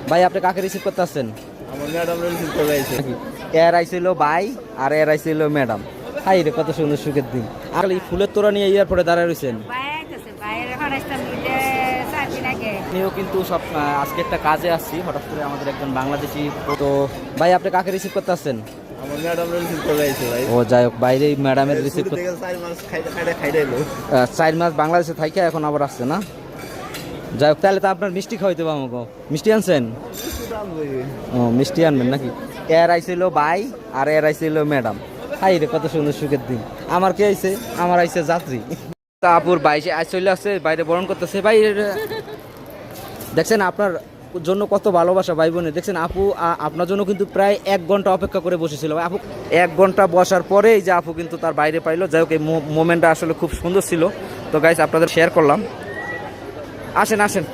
ভাই আপনি কাকে রিসিভ করতে আসছেন? আমার ম্যাডাম রিসিভ করে আইছে। এর আইছিল ভাই আর এর আইছিল ম্যাডাম। হাই রে কত সুন্দর সুখের দিন। আর এই ফুলের তোড়া নিয়ে এয়ারপোর্টে দাঁড়ায় রয়েছেন। আমিও কিন্তু সব আজকে একটা কাজে আসছি, হঠাৎ করে আমাদের একজন বাংলাদেশি। তো ভাই আপনি কাকে রিসিভ করতে আসছেন? আমার ম্যাডাম রিসিভ করে আইছে ভাই। ও যাই হোক, বাইরে ম্যাডামের রিসিভ করতে 4 মাস খাইলো। 4 মাস বাংলাদেশে থাইকে এখন আবার আসছে না। যাই হোক, তাহলে তো আপনার মিষ্টি খাওয়াইতে পারবো আমাকে। মিষ্টি আনছেন? ও মিষ্টি আনবেন নাকি? এর আইছিল ভাই আর এর আইছিল ম্যাডাম। হাই রে কত সুন্দর সুখের দিন। আমার কে আইছে? আমার আইছে যাত্রী। তা আপুর বাইশে আজ চলে আসছে, বাইরে বরণ করতেছে। ভাই দেখছেন আপনার জন্য কত ভালোবাসা ভাই বোনে। দেখছেন আপু আপনার জন্য কিন্তু প্রায় 1 ঘন্টা অপেক্ষা করে বসেছিল। আপু 1 ঘন্টা বসার পরে এই যে আপু কিন্তু তার বাইরে পাইলো। যাই হোক, এই মোমেন্টটা আসলে খুব সুন্দর ছিল। তো গাইস আপনাদের শেয়ার করলাম। আসেন আসেন।